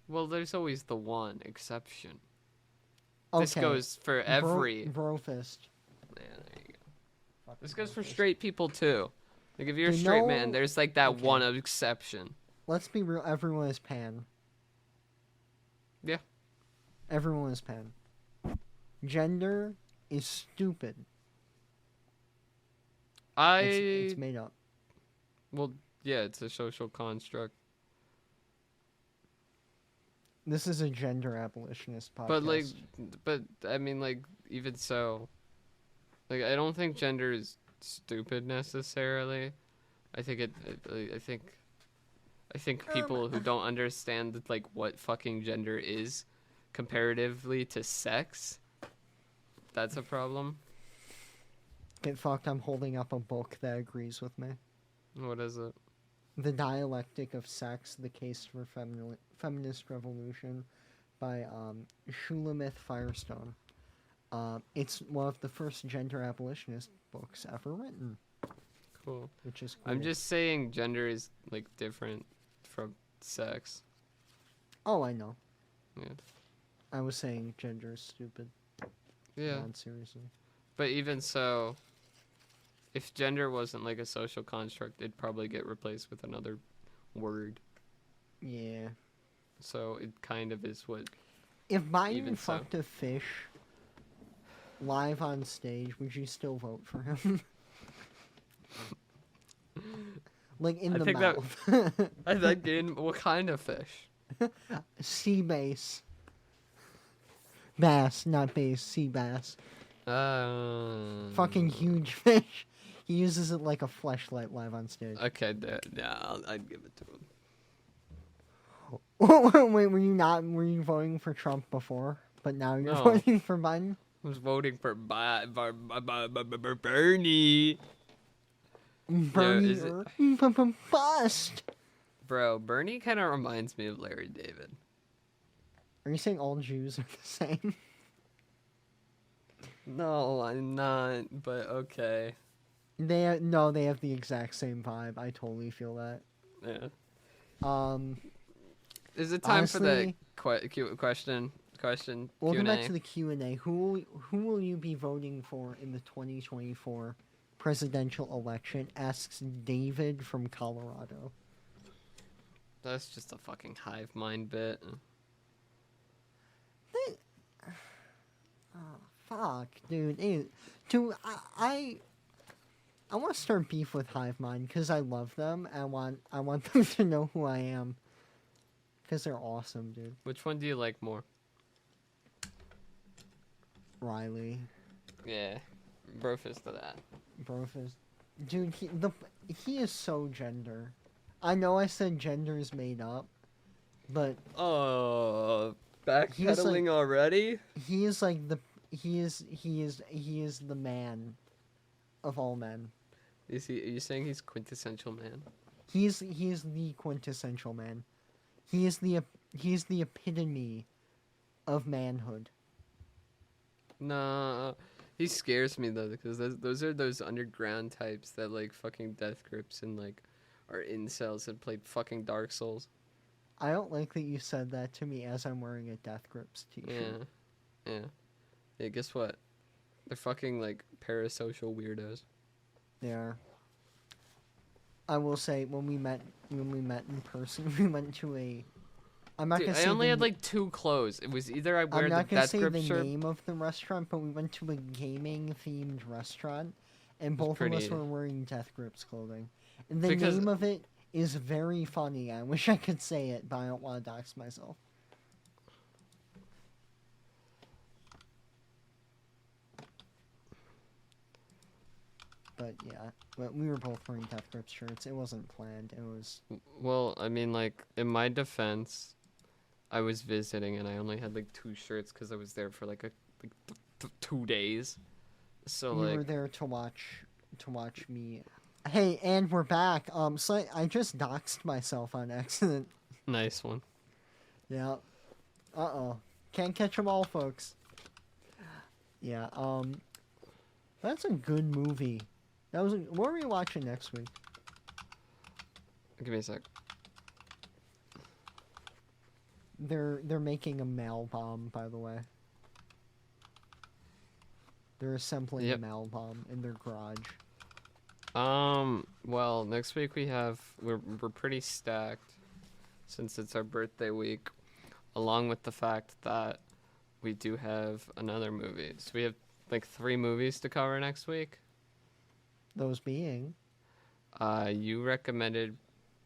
Well, there's always the one exception. Okay. This goes for every. Brofist. Yeah, there you go. This goes for straight people too. Like if you're a straight man, there's like that one exception. Let's be real. Everyone is pan. Yeah. Everyone is pan. Gender is stupid. It's made up. Well, yeah, it's a social construct. This is a gender abolitionist podcast. But I mean, like, even so, like, I don't think gender is stupid necessarily. I think I think people who don't understand like what fucking gender is comparatively to sex, that's a problem. Get fucked. I'm holding up a book that agrees with me. What is it? The Dialectic of Sex: The Case for Feminist Revolution by Shulamith Firestone. It's one of the first gender abolitionist books ever written. Cool. Which is cool. I'm just saying gender is like different from sex. Oh, I know. Yeah. I was saying gender is stupid. Yeah. Seriously. But even so, if gender wasn't like a social construct, it'd probably get replaced with another word. Yeah. So it kind of is what. If Biden fucked a fish live on stage, would you still vote for him? Like in the mouth. I think in what kind of fish? Sea bass. Bass, not bass. Sea bass. Fucking huge fish. He uses it like a fleshlight live on stage. Okay, yeah, I'd give it to him. Wait, were you voting for Trump before? But now you're voting for Biden? I was voting for Bernie. Bernie bust. Bro, Bernie kind of reminds me of Larry David. Are you saying all Jews are the same? No, I'm not, but okay. They have the exact same vibe. I totally feel that. Yeah. Is it time honestly, for the question? We'll Q&A? go back to the Q&A. Who will you be voting for in the 2024 presidential election? Asks David from Colorado. That's just a fucking hive mind bit. Oh, fuck, dude. I want to start beef with Hive Mind because I love them. I want them to know who I am because they're awesome, dude. Which one do you like more? Riley. Yeah, Brofist to that. Brofist. Dude, he is so gender. I know I said gender is made up, but backpedaling already? he is like he is the man of all men. Are you saying he's quintessential man? He is the quintessential man. He is the epitome of manhood. Nah, he scares me though because those are those underground types that like fucking death grips and like are incels that played fucking Dark Souls. I don't like that you said that to me as I'm wearing a Death Grips t-shirt. Yeah. Guess what? They're fucking like parasocial weirdos. They are. I will say when we met in person, we went to a. I'm not gonna say. I only had like 2 clothes. It was either I wear the Death Grip shirt. I'm not gonna say the name of the restaurant, but we went to a gaming themed restaurant, and both of us were wearing Death Grips clothing. And the name of it is very funny. I wish I could say it, but I don't want to dox myself. But yeah, but we were both wearing Death Grips shirts. It wasn't planned. It was. Well, I mean, like in my defense, I was visiting and I only had like 2 shirts because I was there for like 2 days. So you were there to watch me. Hey, and we're back. So I just doxed myself on accident. Nice one. Yeah. Uh-oh. Can't catch them all, folks. Yeah. That's a good movie. What are we watching next week? Give me a sec. They're making a mail bomb, by the way. They're assembling a mail bomb in their garage. Well, next week we're pretty stacked since it's our birthday week, along with the fact that we do have another movie. So we have like 3 movies to cover next week. Those being? You recommended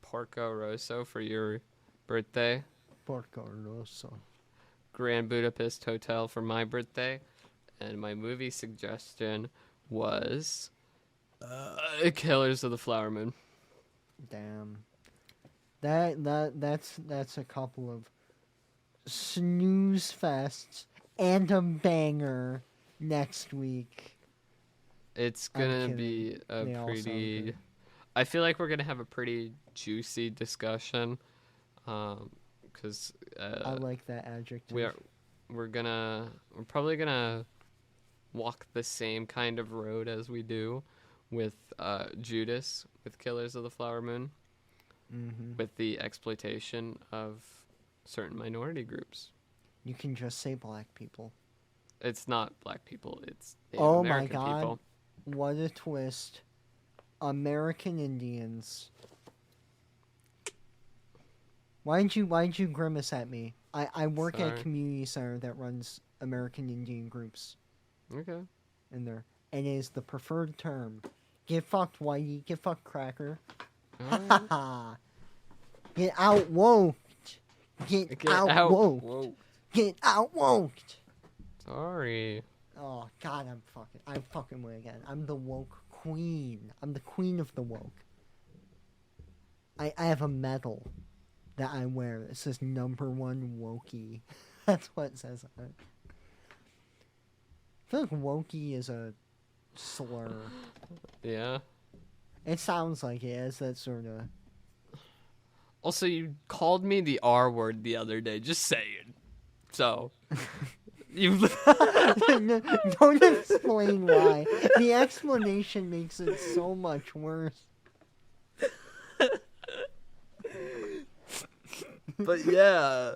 Porco Rosso for your birthday. Porco Rosso. Grand Budapest Hotel for my birthday. And my movie suggestion was Killers of the Flower Moon. Damn. That's a couple of snooze fests and a banger next week. It's gonna be a pretty. I feel like we're gonna have a pretty juicy discussion, because I like that adjective. We're probably gonna walk the same kind of road as we do with Judas with Killers of the Flower Moon, with the exploitation of certain minority groups. You can just say black people. It's not black people. It's American my God. people. What a twist. American Indians. Why'd you grimace at me? I work at a community center that runs American Indian groups. Okay. In there. And it is the preferred term. Get fucked, whitey. Get fucked, cracker. Get out woked. Get out woked. Get out woked. Sorry. Oh God, I'm fucking way again. I'm the woke queen. I'm the queen of the woke. I have a medal that I wear that says #1 wokey. That's what it says on it. I feel like wokey is a slur. Yeah. It sounds like it is that sort of. Also, you called me the R word the other day. Just saying. So. You don't explain why. The explanation makes it so much worse. But yeah,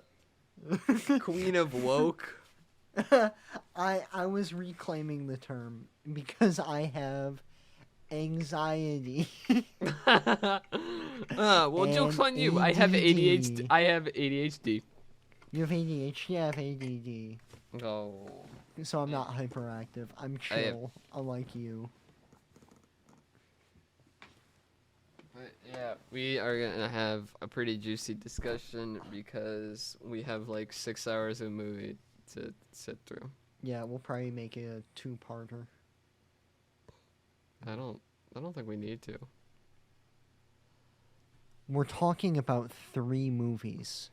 Queen of Woke. I was reclaiming the term because I have anxiety. Well, joke's on you. I have ADHD. I have ADHD. You have ADHD. I have ADD. Oh. So I'm not hyperactive. I'm chill, unlike you. But yeah, we are gonna have a pretty juicy discussion because we have like 6 hours of movie to sit through. Yeah, we'll probably make it a 2-parter. I don't I don't think we need to. We're talking about 3 movies.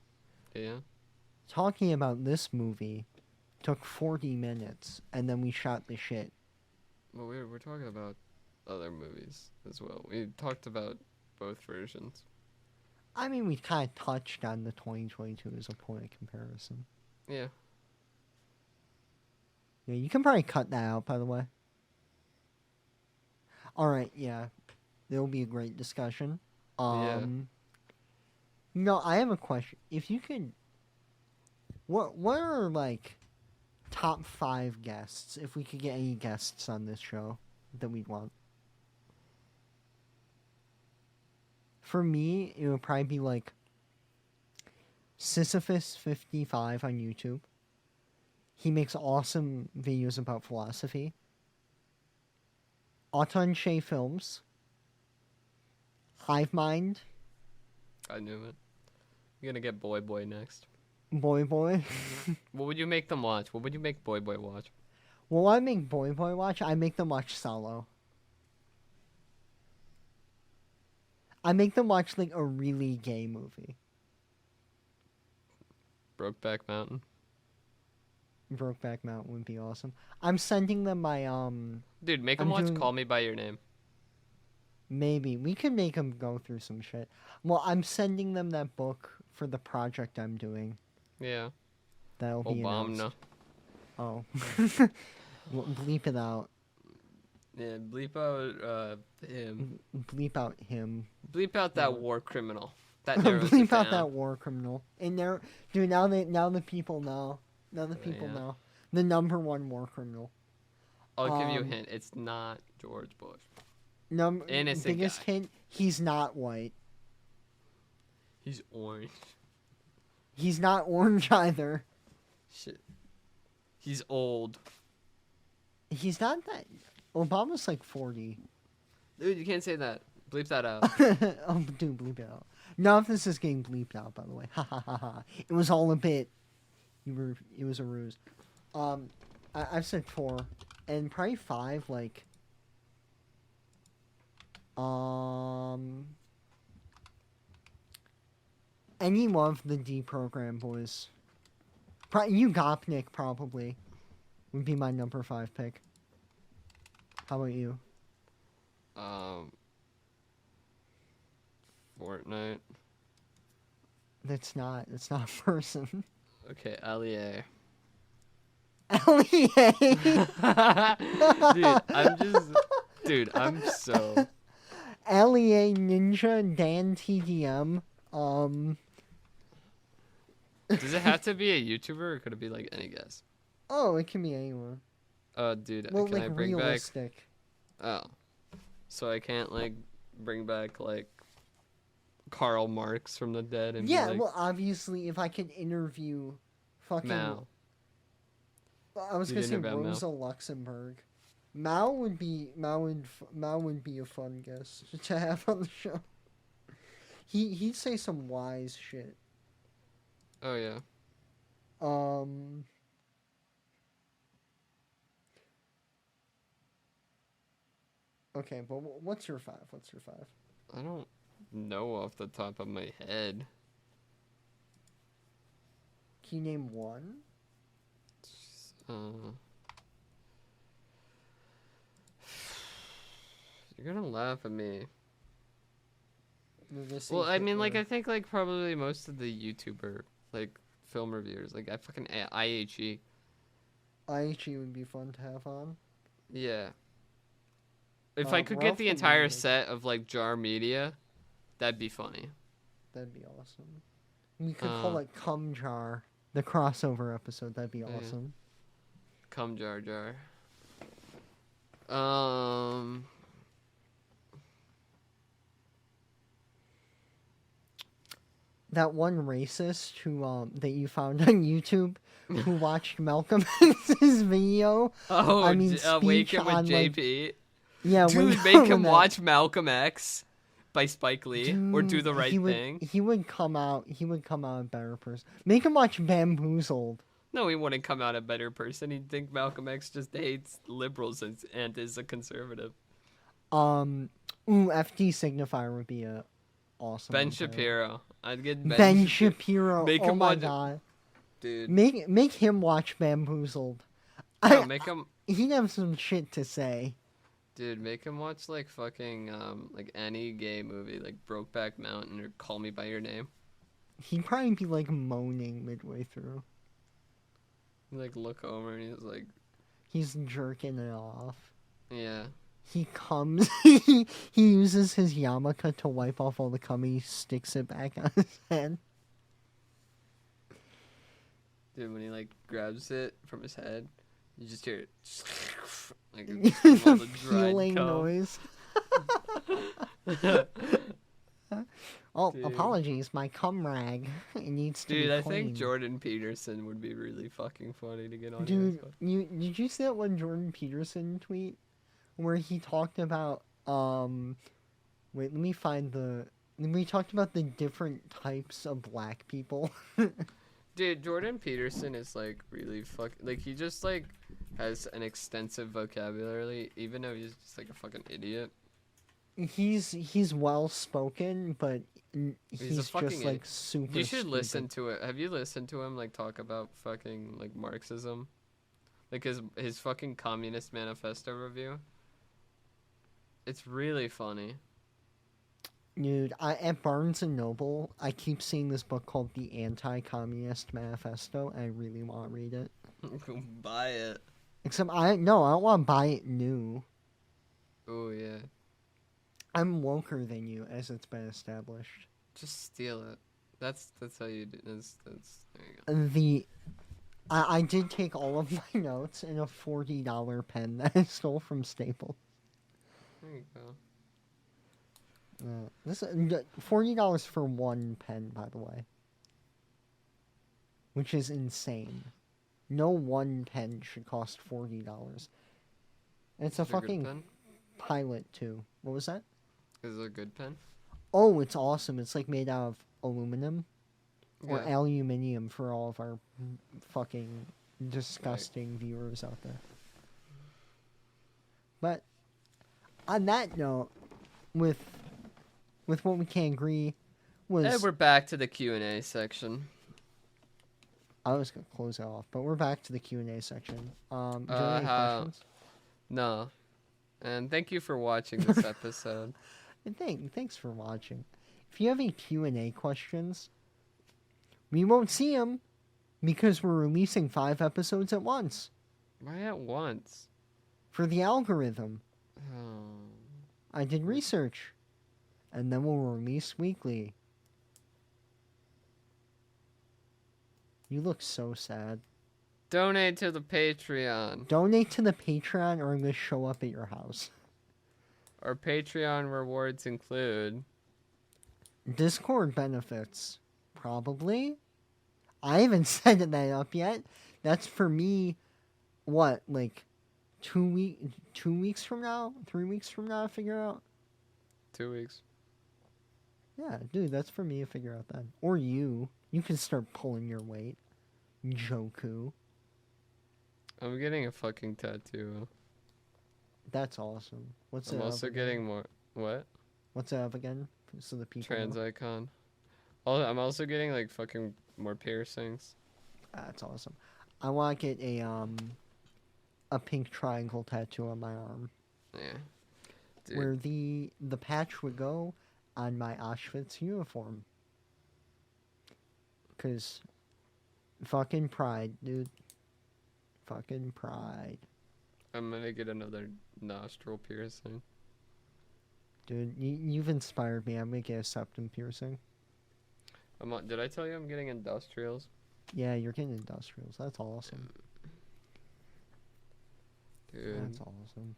Yeah. Talking about this movie took 40 minutes, and then we shot the shit. Well, we're talking about other movies as well. We talked about both versions. I mean, we kind of touched on the 2022 as a point of comparison. Yeah. Yeah, you can probably cut that out, by the way. Alright, yeah. There will be a great discussion. No, I have a question. If you could... What are, like, top 5 guests, if we could get any guests on this show that we'd want? For me, it would probably be, like, Sisyphus55 on YouTube. He makes awesome videos about philosophy. Auton Shea Films. Hive Mind. I knew it. You're gonna get Boy Boy next. Boy Boy. What would you make them watch? What would you make Boy Boy watch? Well, I make Boy Boy watch. I make them watch Solo. I make them watch, like, a really gay movie. Brokeback Mountain. Brokeback Mountain would be awesome. I'm sending them my, Dude, make them watch Call Me By Your Name. Maybe. We could make them go through some shit. Well, I'm sending them that book for the project I'm doing. Yeah. That'll be announced. Oh. Well, bleep it out. Yeah, bleep out him. Bleep out him. Bleep out that war criminal. That narrows bleep it out down. that war criminal. And there, dude. Now the people know. Now the people know. The number 1 war criminal. I'll give you a hint. It's not George Bush. Innocent biggest guy. hint: he's not white. He's orange. He's not orange either. Shit. He's old. He's not that. Obama's like 40. Dude, you can't say that. Bleep that out. Oh, dude, bleep it out. None of this is getting bleeped out, by the way. Ha ha ha ha. It was all a bit. It was a ruse. I've said 4, and probably 5. Like, any one of the deprogram boys. You Gopnik probably would be my number 5 pick. How about you? Fortnite. That's not a person. Okay, Allier. Elliot. Dude, I'm so. Elliot Ninja Dan TDM. Does it have to be a YouTuber or could it be like any guest? Oh, it can be anyone. Dude, Well, can like I bring realistic. back? Oh, so I can't like bring back like Karl Marx from the dead and Yeah, be like, well, obviously, if I could interview fucking Mao. I was You gonna say didn't interview Mao? Rosa Luxemburg. Mao would be a fun guest to have on the show. He'd say some wise shit. Oh yeah. Okay, but what's your 5? I don't know off the top of my head. Can you name 1? You're gonna laugh at me. Well, I mean, like, I think, like, probably most of the YouTuber, like, film reviewers, like, I fucking IHE. IHE would be fun to have on. Yeah. If I could get Ralph the would entire make- set of, like, Jar Media, that'd be funny. That'd be awesome. We could call it Cum Jar, the crossover episode. That'd be awesome. Come Jar Jar. That one racist who that you found on YouTube who watched Malcolm X's video. Oh, I mean, Wake speech Him with on, like- JP. Yeah, Dude, when- make him when watch Malcolm X by Spike Lee or Do the Right he would, Thing. He would come out a better person. Make him watch Bamboozled. No, he wouldn't come out a better person. He'd think Malcolm X just hates liberals and is a conservative. FD Signifier would be a awesome. Ben one, too. Shapiro. I'd get Ben Shapiro. Make oh him my watch- god. Dude. Make him watch Bamboozled. No, make him. He'd have some shit to say. Dude, make him watch like fucking like any gay movie, like Brokeback Mountain or Call Me by Your Name. He'd probably be like moaning midway through. You, like look over and he's like, He's jerking it off. yeah. He comes. he uses his yarmulke to wipe off all the cum. He sticks it back on his head. Dude, when he like grabs it from his head, you just hear it like The all the dried peeling cum. noise. Oh, Dude. apologies. My cum rag. It needs to Dude, be I cleaned. think Jordan Peterson would be really fucking funny to get on. Dude, here. did you see that one Jordan Peterson tweet where he talked about wait, let me find the we talked about the different types of black people. Dude, Jordan Peterson is like really like he just like has an vocabulary, even though he's just like a fucking idiot. He's well spoken, but He's a he's fucking just idiot. like super. You should stupid. listen to it. Have you listened to him like talk about fucking like Marxism? Like his fucking Communist Manifesto review? It's really funny. Dude, at Barnes and Noble, I keep seeing this book called The Anti-Communist Manifesto, and I really want to read it. Buy it. Except I don't want to buy it new. Oh yeah. I'm woker than you, as it's been established. Just steal it. That's how you do. That's there you go. I did take all of my notes in a $40 pen that I stole from Staples. There you go. This $40 for one pen, by the way, which is insane. No one pen should cost $40. It's a Is it good fucking pen? Pilot too. What was that? Is it a good pen? Oh, it's awesome. It's like made out of aluminum or Yeah. aluminium for all of our fucking disgusting viewers out there. But on that note, with what we can agree was And we're back to the Q&A section. I was gonna close it off, but we're back to the Q&A section. Do you have any questions? No. And thank you for watching this episode. And thanks for watching. If you have any Q&A questions, we won't see them because we're releasing 5 episodes at once Why at once? for the algorithm. Oh. I did research, and then we'll release weekly. You look so sad. Donate to the Patreon. Donate to the Patreon or I'm going to show up at your house. Our Patreon rewards include... Discord benefits. Probably. I haven't set that up yet. That's for me, what, like 2 weeks from now? 3 weeks from now to figure out? 2 weeks. Yeah, dude, that's for me to figure out then. Or you. You can start pulling your weight. Joku. I'm getting a fucking tattoo. That's awesome. What's I'm it also of again? getting more... What? What's it of again? So the people Trans know. icon. Oh, I'm also getting like fucking more piercings. That's awesome. I want to get a pink triangle tattoo on my arm. Yeah. Dude. Where the patch would go on my Auschwitz uniform. 'Cause fucking pride, dude. Fucking pride. I'm gonna get another nostril piercing. Dude, you've inspired me. I'm gonna get a septum piercing. Did I tell you I'm getting industrials? Yeah, you're getting industrials. That's awesome. Dude, That's awesome.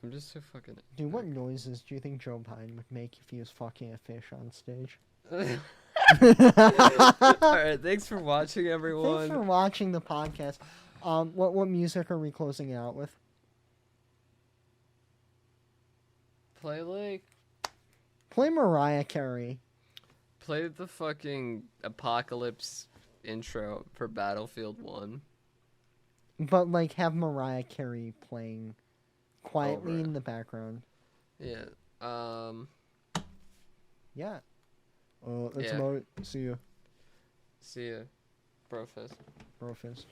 I'm just so fucking... Dude, what noises do you think Joe Biden would make if he was fucking a fish on stage? Alright, thanks for watching, everyone. Thanks for watching the podcast. What music are we closing it out with? Play Mariah Carey. Play the fucking Apocalypse intro for Battlefield 1. But, like, have Mariah Carey playing quietly over. in the background. Yeah. Yeah. That's Yeah. about it. See ya. See ya, Brofist. Brofist.